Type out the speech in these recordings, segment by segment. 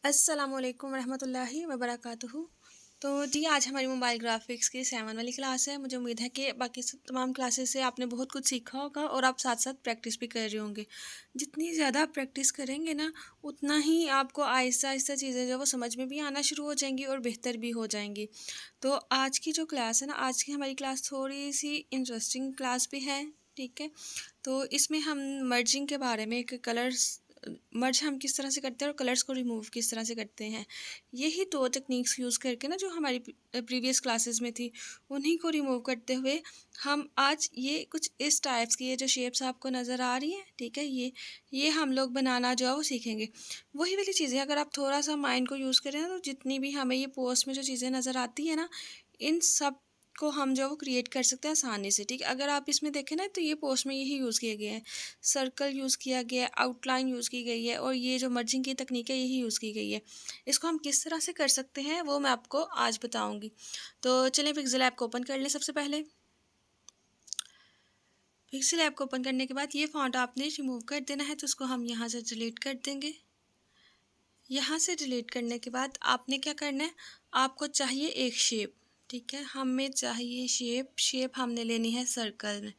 अस्सलामुअलैकुम रहमतुल्लाहि वबरकातुहू। तो जी आज हमारी मोबाइल ग्राफिक्स की 7 वाली क्लास है। मुझे उम्मीद है कि बाकी तमाम क्लासेस से आपने बहुत कुछ सीखा होगा और आप साथ साथ प्रैक्टिस भी कर रहे होंगे। जितनी ज़्यादा आप प्रैक्टिस करेंगे ना, उतना ही आपको आहिस्ता आहिस्ता चीज़ें जो वो समझ में भी आना शुरू हो जाएंगी और बेहतर भी हो जाएंगी। तो आज की जो क्लास है ना, आज की हमारी क्लास थोड़ी सी इंटरेस्टिंग क्लास भी है। ठीक है, तो इसमें हम मर्जिंग के बारे में, एक कलर्स मर्ज हम किस तरह से करते हैं और कलर्स को रिमूव किस तरह से करते हैं, यही दो टेक्निक्स यूज़ करके ना, जो हमारी प्रीवियस क्लासेस में थी, उन्हीं को रिमूव करते हुए हम आज ये कुछ इस टाइप्स की, ये जो शेप्स आपको नज़र आ रही हैं, ठीक है, ये हम लोग बनाना जो है वो सीखेंगे। वही वाली चीज़ें अगर आप थोड़ा सा माइंड को यूज़ करें ना, तो जितनी भी हमें ये पोस्ट में जो चीज़ें नज़र आती है ना, इन सब को हम जो वो क्रिएट कर सकते हैं आसानी से। ठीक है, अगर आप इसमें देखें ना, तो ये पोस्ट में यही यूज़ किया गया है, सर्कल यूज़ किया गया है, आउटलाइन यूज़ की गई है, और ये जो मर्जिंग की तकनीक है यही यूज़ की गई है। इसको हम किस तरह से कर सकते हैं वो मैं आपको आज बताऊंगी। तो चलिए पिक्सेल ऐप को ओपन कर लें। सबसे पहले पिक्सेल ऐप को ओपन करने के बाद ये फॉन्ट आपने रिमूव कर देना है, तो उसको हम यहाँ से डिलीट कर देंगे। यहाँ से डिलीट करने के बाद आपने क्या करना है, आपको चाहिए एक शेप। ठीक है, हमें चाहिए शेप हमने लेनी है सर्कल में।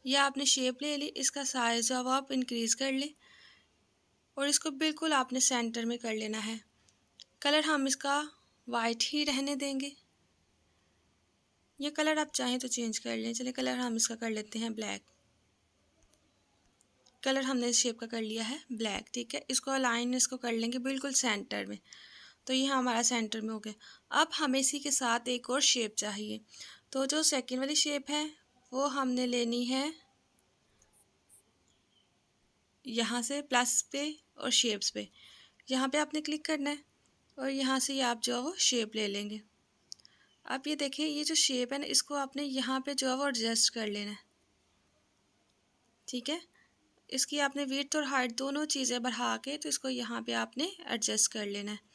यह आपने शेप ले ली, इसका साइज अब आप इंक्रीज़ कर लें और इसको बिल्कुल आपने सेंटर में कर लेना है। कलर हम इसका वाइट ही रहने देंगे, ये कलर आप चाहें तो चेंज कर लें। चलिए कलर हम इसका कर लेते हैं ब्लैक। कलर हमने इस शेप का कर लिया है ब्लैक। ठीक है, इसको अलाइन इसको कर लेंगे बिल्कुल सेंटर में। तो ये हमारा सेंटर में हो गया। अब हमें इसी के साथ एक और शेप चाहिए, तो जो सेकंड वाली शेप है वो हमने लेनी है यहाँ से प्लस पे और शेप्स पे। यहाँ पे आपने क्लिक करना है और यहाँ से ये आप जो है वो शेप ले लेंगे। आप ये देखिए, ये जो शेप है ना, इसको आपने यहाँ पे जो है वो एडजस्ट कर लेना है। ठीक है, इसकी आपने विड्थ और हाइट दोनों चीज़ें बढ़ा के, तो इसको यहाँ पे आपने एडजस्ट कर लेना है।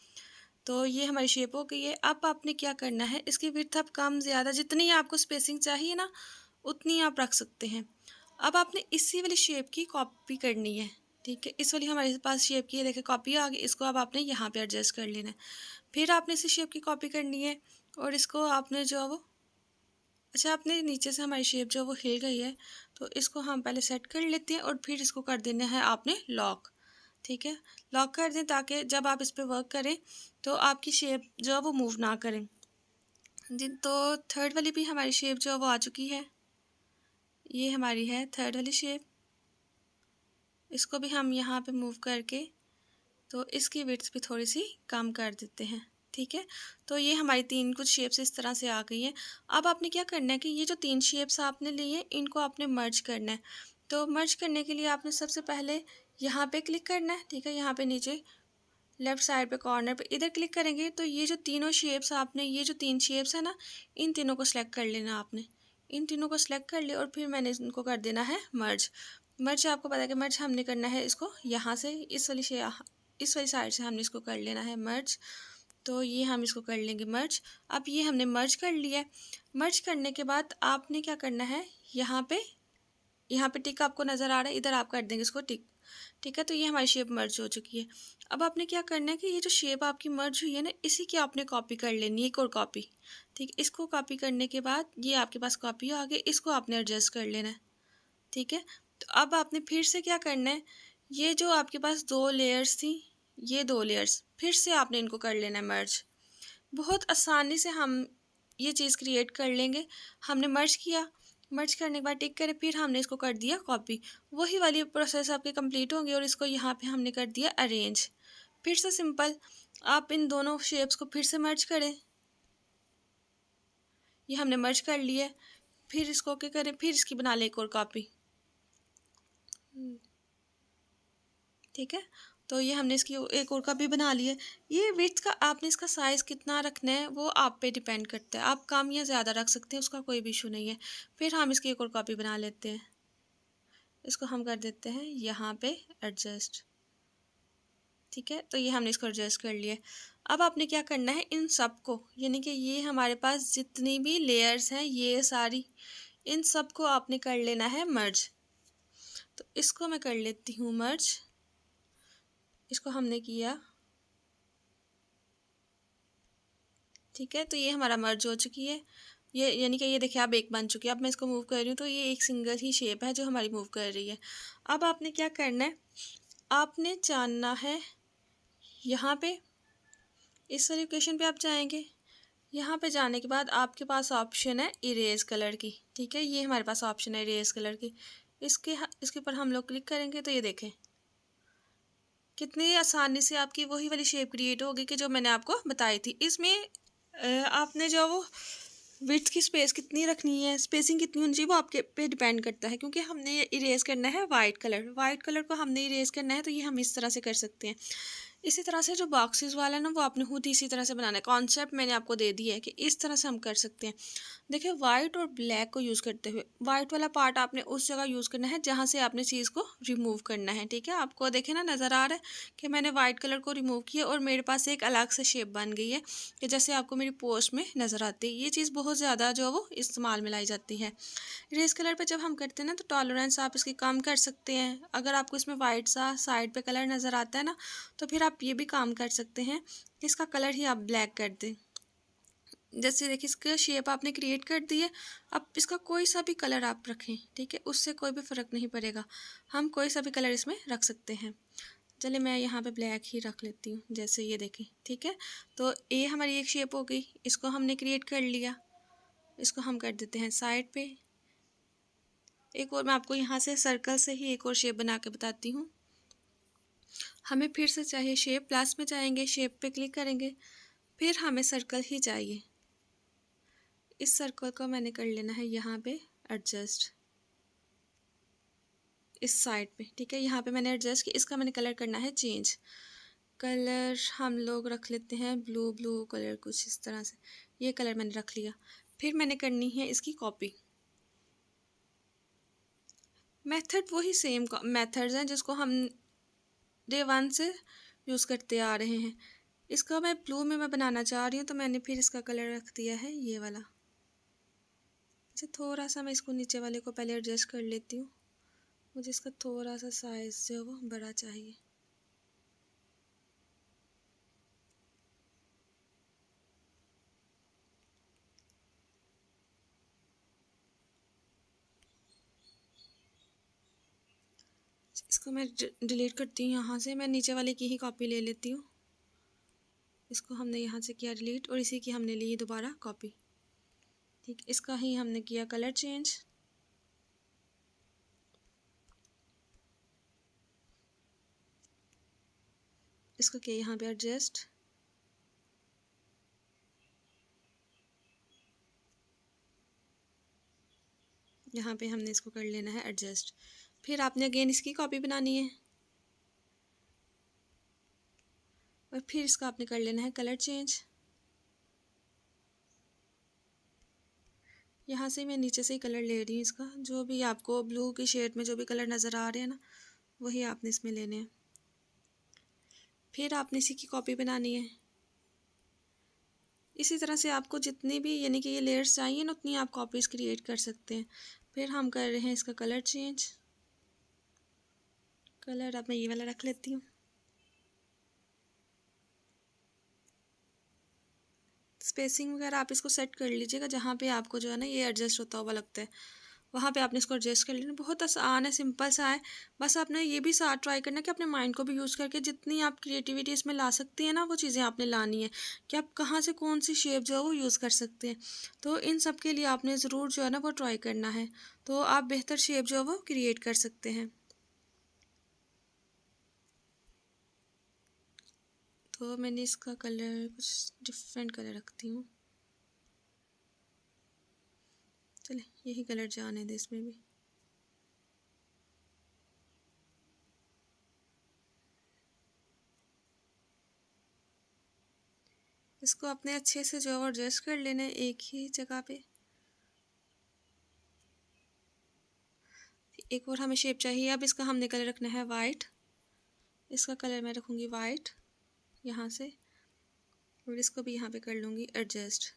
तो ये हमारी शेप हो गई है। अब आपने क्या करना है, इसकी विड्थ आप कम ज़्यादा जितनी आपको स्पेसिंग चाहिए ना, उतनी आप रख सकते हैं। अब आपने इसी वाली शेप की कॉपी करनी है। ठीक है, इस वाली हमारे पास शेप की है, देखिए कॉपी आ गई। इसको अब आपने यहाँ पे एडजस्ट कर लेना है। फिर आपने इसी शेप की कॉपी करनी है और इसको आपने जो है वो, अच्छा आपने नीचे से हमारी शेप जो वो हिल गई है, तो इसको हम पहले सेट कर लेते हैं और फिर इसको कर देना है आपने लॉक। ठीक है, लॉक कर दें ताकि जब आप इस पर वर्क करें तो आपकी शेप जो है वो मूव ना करें। जी, तो थर्ड वाली भी हमारी शेप जो है वो आ चुकी है। ये हमारी है थर्ड वाली शेप। इसको भी हम यहाँ पे मूव करके, तो इसकी विड्थ भी थोड़ी सी कम कर देते हैं। ठीक है, तो ये हमारी तीन कुछ शेप्स इस तरह से आ गई हैं। अब आपने क्या करना है कि ये जो तीन शेप्स आपने ली हैं, इनको आपने मर्ज करना है। तो मर्ज करने के लिए आपने सबसे पहले यहाँ पे क्लिक करना है। ठीक है, यहाँ पे नीचे लेफ़्ट साइड पे कॉर्नर पे इधर क्लिक करेंगे, तो ये जो तीनों शेप्स आपने, ये जो तीन शेप्स है ना, इन तीनों को सिलेक्ट कर लेना आपने। इन तीनों को सिलेक्ट कर लिया और फिर मैंने इनको कर देना है मर्ज। मर्ज आपको पता है कि मर्ज हमने करना है इसको यहाँ से, इस वाली साइड से हमने इसको कर लेना है मर्ज। तो ये हम इसको कर लेंगे मर्ज। अब ये हमने मर्ज कर लिया है। मर्ज करने के बाद आपने क्या करना है, यहाँ पे टिक आपको नज़र आ रहा है, इधर आप कर देंगे इसको टिक। ठीक है, तो ये हमारी शेप मर्ज हो चुकी है। अब आपने क्या करना है कि ये जो शेप आपकी मर्ज हुई है ना, इसी की आपने कॉपी कर लेनी है, एक और कॉपी। ठीक है, इसको कॉपी करने के बाद ये आपके पास कॉपी आ गई, इसको आपने एडजस्ट कर लेना है। ठीक है, तो अब आपने फिर से क्या करना है, ये जो आपके पास दो लेयर्स थी, ये दो लेयर्स फिर से आपने इनको कर लेना है मर्ज। बहुत आसानी से हम ये चीज़ क्रिएट कर लेंगे। हमने मर्ज किया, मर्ज करने के बाद टिक करें, फिर हमने इसको कर दिया कॉपी। वही वाली प्रोसेस आपकी कंप्लीट होंगी और इसको यहाँ पे हमने कर दिया अरेंज। फिर से सिंपल, आप इन दोनों शेप्स को फिर से मर्ज करें। ये हमने मर्ज कर लिया है। फिर इसको क्या करें, फिर इसकी बना लें एक और कॉपी। ठीक है, तो ये हमने इसकी एक और कॉपी बना ली है। ये विड्थ का आपने इसका साइज़ कितना रखना है वो आप पे डिपेंड करता है, आप कम या ज़्यादा रख सकते हैं, उसका कोई भी इशू नहीं है। फिर हम इसकी एक और कॉपी बना लेते हैं, इसको हम कर देते हैं यहाँ पे एडजस्ट। ठीक है, तो ये हमने इसको एडजस्ट कर लिया। अब आपने क्या करना है, इन सब को, यानी कि ये हमारे पास जितनी भी लेयर्स हैं ये सारी, इन सब को आपने कर लेना है मर्ज। तो इसको मैं कर लेती हूँ मर्ज। इसको हमने किया ठीक है, तो ये हमारा मर्ज हो चुकी है। ये यानी कि ये देखिए आप एक बन चुकी है। अब मैं इसको मूव कर रही हूँ तो ये एक सिंगल ही शेप है जो हमारी मूव कर रही है। अब आपने क्या करना है, आपने जानना है यहाँ पे इस वाली इक्वेशन पे आप जाएंगे। यहाँ पे जाने के बाद आपके पास ऑप्शन है इरेज कलर की। ठीक है, ये हमारे पास ऑप्शन है इरेज कलर की। इसके ऊपर हम लोग क्लिक करेंगे तो ये देखें कितनी आसानी से आपकी वही वाली शेप क्रिएट होगी कि जो मैंने आपको बताई थी। इसमें आपने जो वो विड्थ की स्पेस कितनी रखनी है, स्पेसिंग कितनी होनी चाहिए, वो आपके पे डिपेंड करता है। क्योंकि हमने इरेज करना है वाइट कलर को हमने इरेज करना है, तो ये हम इस तरह से कर सकते हैं। इसी तरह से जो बॉक्सेस वाला है ना, वो आपने खुद इसी तरह से बनाना है। कॉन्सेप्ट मैंने आपको दे दिया है कि इस तरह से हम कर सकते हैं। देखिए वाइट और ब्लैक को यूज़ करते हुए वाइट वाला पार्ट आपने उस जगह यूज़ करना है जहाँ से आपने चीज़ को रिमूव करना है। ठीक है, आपको देखे ना नज़र आ रहा है कि मैंने वाइट कलर को रिमूव किया और मेरे पास एक अलग से शेप बन गई है कि जैसे आपको मेरी पोस्ट में नज़र आती है। ये चीज़ बहुत ज़्यादा जो वो इस्तेमाल में लाई जाती है। इरेज कलर पे जब हम करते हैं ना, तो टॉलरेंस आप इसकी कम कर सकते हैं। अगर आपको इसमें वाइट सा साइड पे कलर नज़र आता है ना, तो फिर आप ये भी काम कर सकते हैं कि इसका कलर ही आप ब्लैक कर दें। जैसे देखिए इसका शेप आपने क्रिएट कर दी है। अब इसका कोई सा भी कलर आप रखें, ठीक है, उससे कोई भी फ़र्क नहीं पड़ेगा। हम कोई सा भी कलर इसमें रख सकते हैं। चलिए मैं यहाँ पे ब्लैक ही रख लेती हूँ, जैसे ये देखें। ठीक है, तो ये हमारी एक शेप हो गई, इसको हमने क्रिएट कर लिया। इसको हम कर देते हैं साइड पे। एक और मैं आपको यहाँ से सर्कल से ही एक और शेप बना के बताती हूँ। हमें फिर से चाहिए शेप, प्लस में जाएंगे, शेप पे क्लिक करेंगे, फिर हमें सर्कल ही चाहिए। इस सर्कल को मैंने कर लेना है यहाँ पे एडजस्ट, इस साइड पे। ठीक है, यहाँ पे मैंने एडजस्ट किया। इसका मैंने कलर करना है चेंज। कलर हम लोग रख लेते हैं ब्लू कलर, कुछ इस तरह से। ये कलर मैंने रख लिया। फिर मैंने करनी है इसकी कॉपी। मेथड वही सेम मेथड्स हैं जिसको हम डे 1 से यूज़ करते आ रहे हैं। इसका मैं ब्लू में मैं बनाना चाह रही हूँ, तो मैंने फिर इसका कलर रख दिया है ये वाला। अच्छा, थोड़ा सा मैं इसको नीचे वाले को पहले एडजस्ट कर लेती हूँ। मुझे इसका थोड़ा सा साइज़ जो है वो बड़ा चाहिए। इसको मैं डिलीट करती हूँ यहाँ से। मैं नीचे वाले की ही कॉपी ले लेती हूँ। इसको हमने यहाँ से किया डिलीट और इसी की हमने ली दोबारा कॉपी। ठीक, इसका ही हमने किया कलर चेंज। इसको किया यहाँ पे एडजस्ट। यहाँ पे हमने इसको कर लेना है एडजस्ट। फिर आपने अगेन इसकी कॉपी बनानी है और फिर इसका आपने कर लेना है कलर चेंज। यहाँ से मैं नीचे से ही कलर ले रही हूँ इसका। जो भी आपको ब्लू की शेड में जो भी कलर नज़र आ रहे हैं ना, वही आपने इसमें लेने हैं। फिर आपने इसी की कॉपी बनानी है। इसी तरह से आपको जितनी भी यानी कि ये लेयर्स चाहिए ना, उतनी आप कॉपीज़ क्रिएट कर सकते हैं। फिर हम कर रहे हैं इसका कलर चेंज। कलर अब मैं ये वाला रख लेती हूँ। स्पेसिंग वगैरह आप इसको सेट कर लीजिएगा, जहाँ पे आपको जो है ना ये एडजस्ट होता हुआ लगता है, वहाँ पे आपने इसको एडजस्ट कर लेना। बहुत आसान है, सिंपल सा है। बस आपने ये भी साथ ट्राई करना कि अपने माइंड को भी यूज़ करके जितनी आप क्रिएटिविटी इसमें ला सकती हैं ना, वो चीज़ें आपने लानी है कि आप कहाँ से कौन सी शेप जो है वो यूज़ कर सकते हैं। तो इन सब के लिए आपने ज़रूर जो है ना वो ट्राई करना है, तो आप बेहतर शेप जो है वो क्रिएट कर सकते हैं। तो मैंने इसका कलर कुछ डिफरेंट कलर रखती हूँ। चले यही कलर जाने दे इसमें भी। इसको अपने अच्छे से जो है एडजस्ट कर लेना है एक ही जगह पे। एक और हमें शेप चाहिए। अब इसका हमने कलर रखना है वाइट। इसका कलर मैं रखूँगी वाइट यहाँ से, और इसको भी यहाँ पे कर लूँगी एडजस्ट।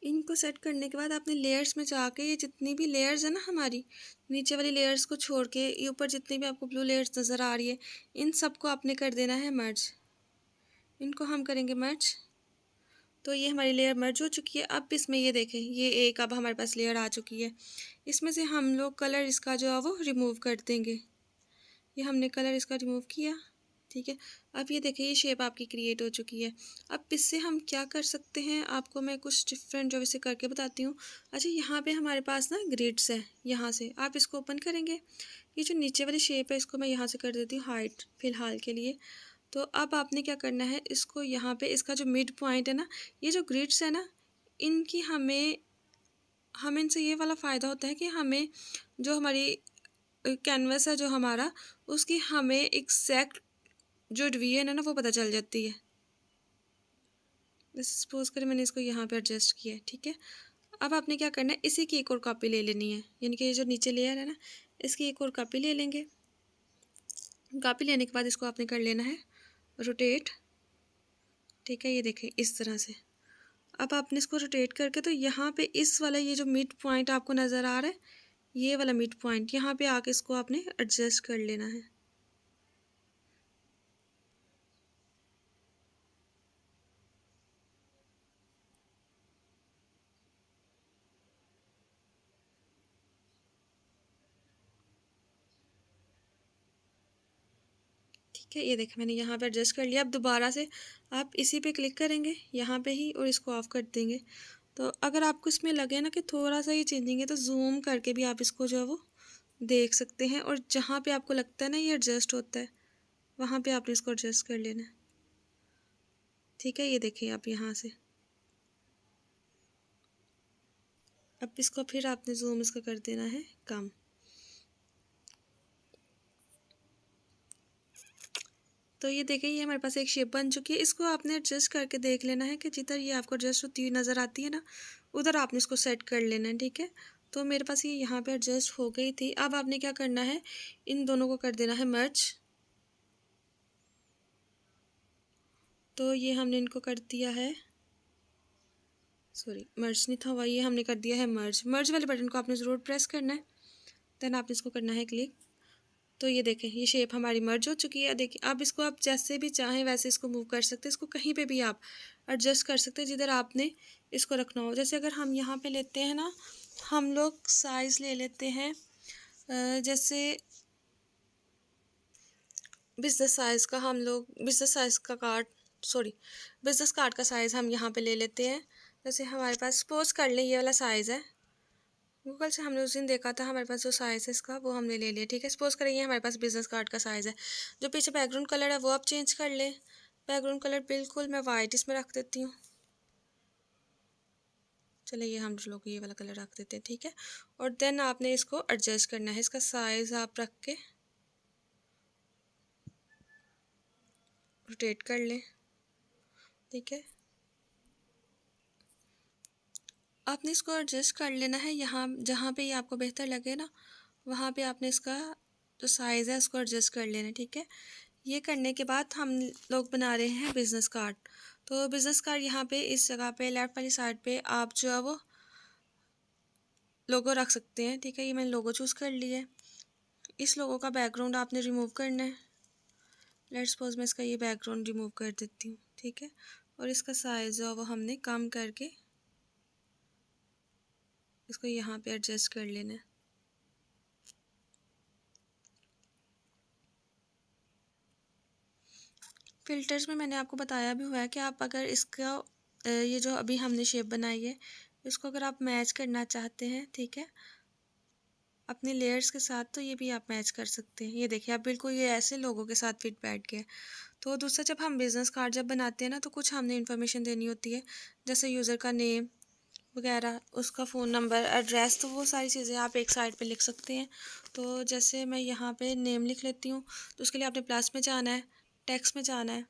इनको सेट करने के बाद आपने लेयर्स में जाके ये जितनी भी लेयर्स है ना हमारी, नीचे वाली लेयर्स को छोड़ के ये ऊपर जितनी भी आपको ब्लू लेयर्स नज़र आ रही है, इन सबको आपने कर देना है मर्ज। इनको हम करेंगे मर्ज। तो ये हमारी लेयर मर्ज हो चुकी है। अब इसमें ये देखें, ये एक अब हमारे पास लेयर आ चुकी है। इसमें से हम लोग कलर इसका जो है वो रिमूव कर देंगे। ये हमने कलर इसका रिमूव किया, ठीक है। अब ये देखिए, ये शेप आपकी क्रिएट हो चुकी है। अब इससे हम क्या कर सकते हैं, आपको मैं कुछ डिफरेंट जो इसे करके बताती हूँ। अच्छा, यहाँ पे हमारे पास ना ग्रिड्स है, यहाँ से आप इसको ओपन करेंगे। ये जो नीचे वाली शेप है, इसको मैं यहाँ से कर देती हूँ हाइट फ़िलहाल के लिए। तो अब आपने क्या करना है, इसको यहाँ पे इसका जो मिड पॉइंट है ना, ये जो ग्रिड्स है ना, इनकी हमें इनसे ये वाला फ़ायदा होता है कि हमें जो हमारी कैनवस है जो हमारा, उसकी हमें एग्जैक्ट जो डिवीजन है ना वो पता चल जाती है। जैसे सपोज करें मैंने इसको यहाँ पे एडजस्ट किया है, ठीक है। अब आपने क्या करना है, इसी की एक और कॉपी ले लेनी है, यानी कि ये जो नीचे लेयर है ना, इसकी एक और कॉपी ले लेंगे। कॉपी लेने के बाद इसको आपने कर लेना है रोटेट, ठीक है। ये देखें इस तरह से। अब आपने इसको रोटेट करके तो यहाँ पे इस वाला ये जो मिड पॉइंट आपको नज़र आ रहा है, ये वाला मिड पॉइंट यहाँ पे आके इसको आपने एडजस्ट कर लेना है। ठीक है, ये देखें मैंने यहाँ पे एडजस्ट कर लिया। अब दोबारा से आप इसी पे क्लिक करेंगे यहाँ पे ही और इसको ऑफ कर देंगे। तो अगर आपको इसमें लगे ना कि थोड़ा सा ही चेंजिंग है, तो जूम करके भी आप इसको जो है वो देख सकते हैं। और जहाँ पे आपको लगता है ना ये एडजस्ट होता है, वहाँ पे आपने इसको एडजस्ट कर लेना है, ठीक है। ये देखिए आप यहाँ से। अब इसको फिर आपने जूम इसका कर देना है कम। तो ये देखिए, ये हमारे पास एक शेप बन चुकी है। इसको आपने एडजस्ट करके देख लेना है कि जिधर ये आपको एडजस्ट होती हुई नज़र आती है ना, उधर आपने इसको सेट कर लेना है, ठीक है। तो मेरे पास ये यहाँ पे एडजस्ट हो गई थी। अब आपने क्या करना है, इन दोनों को कर देना है मर्ज। तो ये हमने इनको कर दिया है, सॉरी मर्ज नहीं था हुआ, ये हमने कर दिया है मर्ज। मर्ज वाले बटन को आपने ज़रूर प्रेस करना है, देन आपने इसको करना है क्लिक। तो ये देखें, ये शेप हमारी मर्ज हो चुकी है। देखिए अब इसको आप जैसे भी चाहें वैसे इसको मूव कर सकते हैं। इसको कहीं पे भी आप एडजस्ट कर सकते हैं जिधर आपने इसको रखना हो। जैसे अगर हम यहाँ पे लेते हैं ना, हम लोग साइज़ ले लेते हैं जैसे बिजनेस साइज़ का कार्ड, सॉरी बिजनेस कार्ड का साइज़ हम यहाँ पे ले लेते हैं। जैसे हमारे पास सपोज कर लें ये वाला साइज़ है, गूगल से हमने उस दिन देखा था, हमारे पास जो साइज़ है इसका वो हमने ले लिया, ठीक है। सपोज़ करें ये हमारे पास बिजनेस कार्ड का साइज़ है। जो पीछे बैकग्राउंड कलर है वो आप चेंज कर लें। बैकग्राउंड कलर बिल्कुल मैं वाइट इसमें रख देती हूँ। चलिए ये हम लोग ये वाला कलर रख देते हैं, ठीक है। और देन आपने इसको एडजस्ट करना है, इसका साइज़ आप रख के रोटेट कर लें, ठीक है। आपने इसको एडजस्ट कर लेना है, यहाँ जहाँ पे ये आपको बेहतर लगे ना, वहाँ पे आपने इसका जो साइज़ है उसको एडजस्ट कर लेना है, ठीक है। ये करने के बाद हम लोग बना रहे हैं बिज़नेस कार्ड। तो बिज़नेस कार्ड यहाँ पे इस जगह पे लेफ़्ट वाली साइड पे आप जो है वो लोगो रख सकते हैं, ठीक है। ये मैंने लोगो चूज़ कर लिया है। इस लोगो का बैकग्राउंड आपने रिमूव करना है। लेट्स सपोज मैं इसका ये बैकग्राउंड रिमूव कर देती हूँ, ठीक है। और इसका साइज़ जो है वो हमने कम करके इसको यहाँ पे एडजस्ट कर लेना है। फ़िल्टर्स में मैंने आपको बताया भी हुआ है कि आप अगर इसका ये जो अभी हमने शेप बनाई है, इसको अगर आप मैच करना चाहते हैं, ठीक है, अपने लेयर्स के साथ, तो ये भी आप मैच कर सकते हैं। ये देखिए आप बिल्कुल ये ऐसे लोगों के साथ फिट बैठ गया। तो दूसरा, जब हम बिज़नेस कार्ड जब बनाते हैं ना, तो कुछ हमने इन्फॉर्मेशन देनी होती है, जैसे यूज़र का नेम वगैरह, उसका फ़ोन नंबर, एड्रेस, तो वो सारी चीज़ें आप एक साइड पे लिख सकते हैं। तो जैसे मैं यहाँ पे नेम लिख लेती हूँ, तो उसके लिए आपने प्लस में जाना है, टेक्स्ट में जाना है,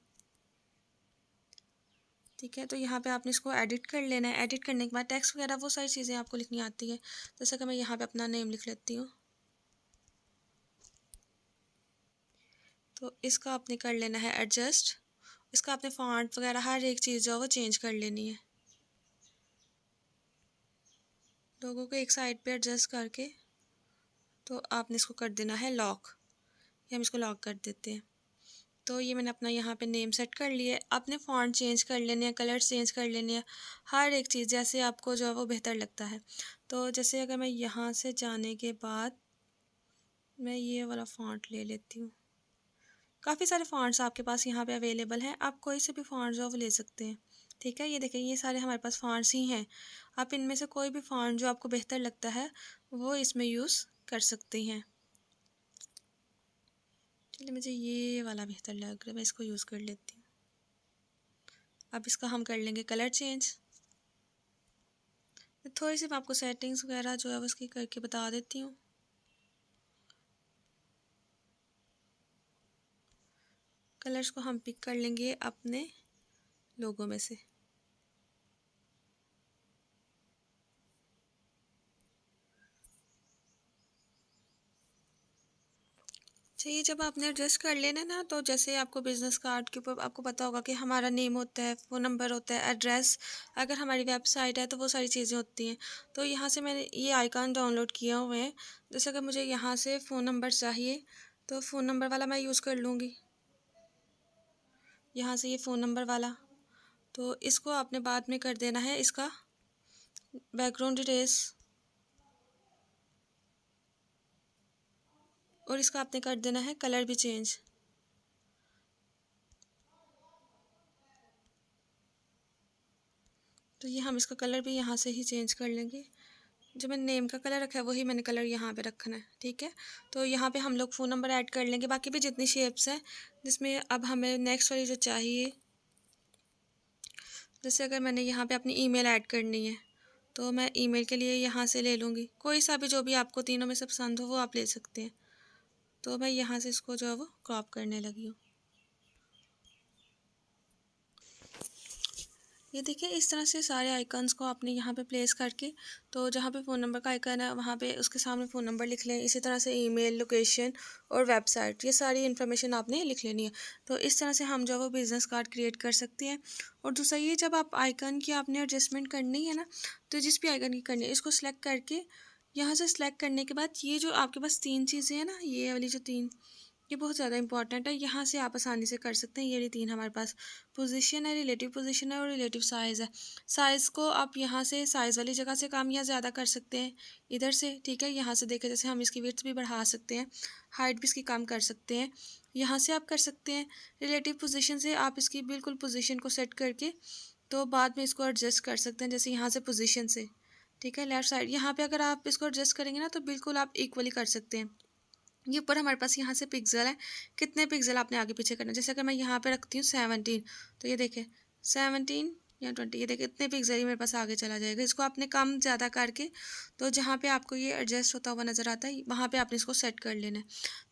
ठीक है। तो यहाँ पे आपने इसको एडिट कर लेना है। एडिट करने के बाद टेक्स्ट वगैरह वो सारी चीज़ें आपको लिखनी आती है। जैसे कि मैं यहाँ पे अपना नेम लिख लेती हूँ, तो इसका आपने कर लेना है एडजस्ट। इसका आपने फॉन्ट वगैरह हर एक चीज़ जो है वो चेंज कर लेनी है। लोगों को एक साइड पे एडजस्ट करके तो आपने इसको कर देना है लॉक, या हम इसको लॉक कर देते हैं। तो ये मैंने अपना यहाँ पे नेम सेट कर लिया है। आपने फ़ॉन्ट चेंज कर लेने हैं, कलर्स चेंज कर लेने हैं, हर एक चीज़ जैसे आपको जो है वो बेहतर लगता है। तो जैसे अगर मैं यहाँ से जाने के बाद मैं ये वाला फ़ॉन्ट ले लेती हूँ। काफ़ी सारे फ़ॉन्ट्स आपके पास यहाँ पे अवेलेबल हैं, आप कोई से भी फ़ॉन्ट जो है वो ले सकते हैं। ठीक है, ये देखिए ये सारे हमारे पास फ़ॉन्ट्स ही हैं। आप इनमें से कोई भी फ़ॉन्ट जो आपको बेहतर लगता है वो इसमें यूज़ कर सकती हैं। चलिए मुझे ये वाला बेहतर लग रहा है, मैं इसको यूज़ कर लेती हूँ। अब इसका हम कर लेंगे कलर चेंज। थोड़ी सी मैं आपको सेटिंग्स वगैरह जो है वो उसकी करके बता देती हूँ। कलर्स को हम पिक कर लेंगे अपने लोगों में से। चाहिए जब आपने एडजस्ट कर लेना ना, तो जैसे आपको बिजनेस कार्ड के ऊपर आपको पता होगा कि हमारा नेम होता है, फ़ोन नंबर होता है, एड्रेस, अगर हमारी वेबसाइट है तो वो सारी चीज़ें होती हैं। तो यहाँ से मैंने ये आइकन डाउनलोड किया हुए हैं। जैसे अगर मुझे यहाँ से फ़ोन नंबर चाहिए तो फ़ोन नंबर वाला मैं यूज़ कर लूँगी। यहाँ से ये फ़ोन नंबर वाला, तो इसको आपने बाद में कर देना है इसका बैकग्राउंड डिटेल्स, और इसका आपने कर देना है कलर भी चेंज। तो ये हम इसका कलर भी यहाँ से ही चेंज कर लेंगे। जो मैंने नेम का कलर रखा है वही मैंने कलर यहाँ पे रखना है। ठीक है, तो यहाँ पे हम लोग फ़ोन नंबर ऐड कर लेंगे, बाकी भी जितनी शेप्स हैं जिसमें अब हमें नेक्स्ट वाली जो चाहिए। जैसे अगर मैंने यहाँ पे अपनी ईमेल ऐड करनी है तो मैं ईमेल के लिए यहाँ से ले लूँगी, कोई सा भी जो भी आपको तीनों में से पसंद हो वो आप ले सकते हैं। तो मैं यहाँ से इसको जो है वो क्रॉप करने लगी हूँ। ये देखिए इस तरह से सारे आइकन्स को आपने यहाँ पे प्लेस करके, तो जहाँ पे फ़ोन नंबर का आइकन है वहाँ पे उसके सामने फ़ोन नंबर लिख लें। इसी तरह से ईमेल, लोकेशन और वेबसाइट, ये सारी इन्फॉर्मेशन आपने लिख लेनी है। तो इस तरह से हम जो है वो बिज़नेस कार्ड क्रिएट कर सकते हैं। और दूसरा ये, जब आप आइकन की आपने एडजस्टमेंट करनी है ना, तो जिस भी आइकन की करनी है इसको सिलेक्ट करके, यहाँ से सिलेक्ट करने के बाद ये जो आपके पास तीन चीज़ें हैं ना, ये वाली जो तीन, ये बहुत ज़्यादा इंपॉर्टेंट है। यहाँ से आप आसानी से कर सकते हैं। ये रही तीन हमारे पास, पोजीशन है, रिलेटिव पोजीशन है और रिलेटिव साइज़ है। साइज़ को आप यहाँ से साइज़ वाली जगह से कम या ज़्यादा कर सकते हैं इधर से। ठीक है, यहाँ से देखें, जैसे हम इसकी विड्थ भी बढ़ा सकते हैं, हाइट भी इसकी कम कर सकते हैं, यहाँ से आप कर सकते हैं। रिलेटिव पोजीशन से आप इसकी बिल्कुल पोजीशन को सेट करके तो बाद में इसको एडजस्ट कर सकते हैं, जैसे यहाँ से पोजीशन से। ठीक है, लेफ्ट साइड यहाँ पे अगर आप इसको एडजस्ट करेंगे ना तो बिल्कुल आप इक्वली कर सकते हैं। ये ऊपर हमारे पास यहाँ से पिक्सल है, कितने पिक्सल आपने आगे पीछे करना है। जैसे अगर मैं यहाँ पे रखती हूँ 17, तो ये देखें 17 या 20, ये देखें इतने पिक्सल ही मेरे पास आगे चला जाएगा। इसको आपने कम ज़्यादा करके, तो जहाँ पे आपको ये एडजस्ट होता हुआ नज़र आता है वहाँ पे आपने इसको सेट कर लेना है।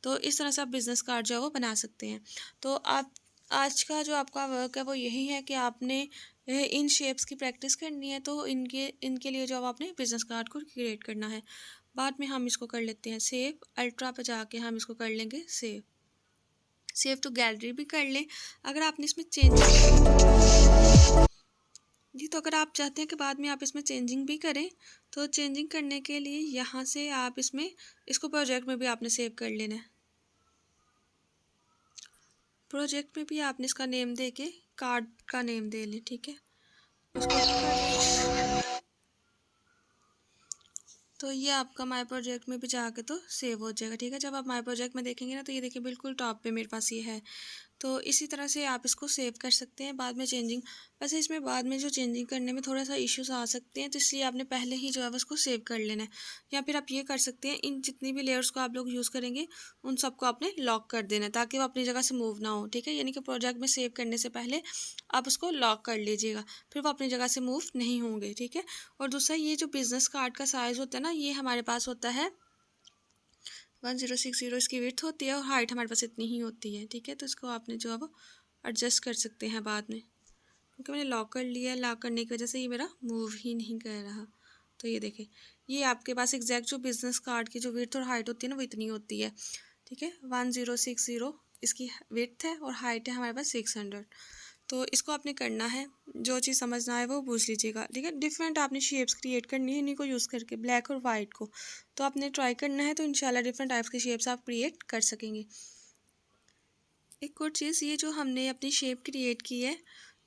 तो इस तरह से आप बिज़नेस कार्ड जो है वो बना सकते हैं। तो आप आज का जो आपका वर्क है वो यही है कि आपने इन शेप्स की प्रैक्टिस करनी है। तो इनके इनके लिए जो आपने बिज़नेस कार्ड को क्रिएट करना है। बाद में हम इसको कर लेते हैं सेव, अल्ट्रा पे जाके हम इसको कर लेंगे सेव। सेव टू गैलरी भी कर लें अगर आपने इसमें चेंज जी। तो अगर आप चाहते हैं कि बाद में आप इसमें चेंजिंग भी करें, तो चेंजिंग करने के लिए यहाँ से आप इसमें इसको प्रोजेक्ट में भी आपने सेव कर लेना है। प्रोजेक्ट में भी आपने इसका नेम दे के कार्ड का नेम दे लें। ठीक है, उसको तो ये आपका माई प्रोजेक्ट में भी जाके तो सेव हो जाएगा। ठीक है, जब आप माई प्रोजेक्ट में देखेंगे ना तो ये देखिए बिल्कुल टॉप पे मेरे पास ये है। तो इसी तरह से आप इसको सेव कर सकते हैं। बाद में चेंजिंग, वैसे इसमें बाद में जो चेंजिंग करने में थोड़ा सा इश्यूज आ सकते हैं, तो इसलिए आपने पहले ही जो है उसको सेव कर लेना है। या फिर आप ये कर सकते हैं, इन जितनी भी लेयर्स को आप लोग यूज़ करेंगे उन सबको आपने लॉक कर देना है ताकि वो अपनी जगह से मूव ना हो। ठीक है, यानी कि प्रोजेक्ट में सेव करने से पहले आप उसको लॉक कर लीजिएगा, फिर वो अपनी जगह से मूव नहीं होंगे। ठीक है, और दूसरा ये जो बिज़नेस कार्ड का साइज़ होता है ना, ये हमारे पास होता है 1060 इसकी विड्थ होती है और हाइट हमारे पास इतनी ही होती है। ठीक है, तो इसको आपने जो है वो एडजस्ट कर सकते हैं बाद में, क्योंकि मैंने लॉक कर लिया। लॉक करने की वजह से ये मेरा मूव ही नहीं कर रहा। तो ये देखें, ये आपके पास एग्जैक्ट जो बिज़नेस कार्ड की जो विड्थ और हाइट होती है ना वो इतनी होती है। ठीक है, 1060 इसकी विड्थ है और हाइट है हमारे पास 600। तो इसको आपने करना है, जो चीज़ समझना है वो पूछ लीजिएगा। ठीक है, डिफरेंट आपने शेप्स क्रिएट करनी है इन्हीं को यूज़ करके, ब्लैक और वाइट को। तो आपने ट्राई करना है, तो इंशाल्लाह डिफरेंट टाइप्स की शेप्स आप क्रिएट कर सकेंगे। एक और चीज़, ये जो हमने अपनी शेप क्रिएट की है,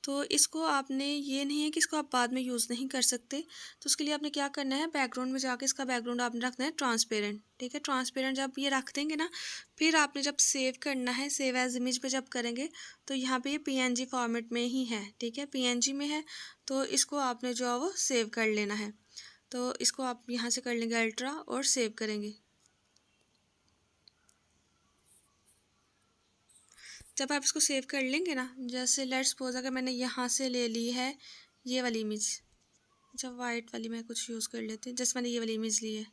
तो इसको आपने, ये नहीं है कि इसको आप बाद में यूज़ नहीं कर सकते। तो उसके लिए आपने क्या करना है, बैकग्राउंड में जाके इसका बैकग्राउंड आपने रखना है ट्रांसपेरेंट। ठीक है, ट्रांसपेरेंट जब ये रख देंगे ना, फिर आपने जब सेव करना है, सेव एज इमेज पे जब करेंगे, तो यहाँ पे ये पीएनजी फॉर्मेट में ही है। ठीक है, पीएनजी में है, तो इसको आपने जो है वो सेव कर लेना है। तो इसको आप यहाँ से कर लेंगे अल्ट्रा और सेव करेंगे। जब आप इसको सेव कर लेंगे ना, जैसे लेट्स सपोज अगर मैंने यहाँ से ले ली है ये वाली इमेज, जब वाइट वाली मैं कुछ यूज़ कर लेती हूँ, जैसे मैंने ये वाली इमेज ली है,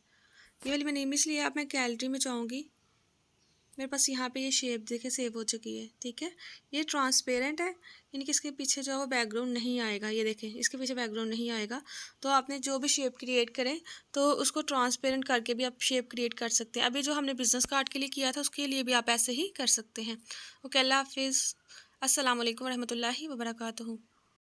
ये वाली मैंने इमेज ली है। अब मैं गैलरी में जाऊँगी, मेरे पास यहाँ पे ये शेप देखे सेव हो चुकी है। ठीक है, ये ट्रांसपेरेंट है, यानी कि इसके पीछे जो है वो बैकग्राउंड नहीं आएगा। ये देखें, इसके पीछे बैकग्राउंड नहीं आएगा। तो आपने जो भी शेप क्रिएट करें, तो उसको ट्रांसपेरेंट करके भी आप शेप क्रिएट कर सकते हैं। अभी जो हमने बिजनेस कार्ड के लिए किया था, उसके लिए भी आप ऐसे ही कर सकते हैं। ओके, अल्लाह हाफिज़। अस्सलाम वालेकुम रहमतुल्लाहि व बरकातुहू।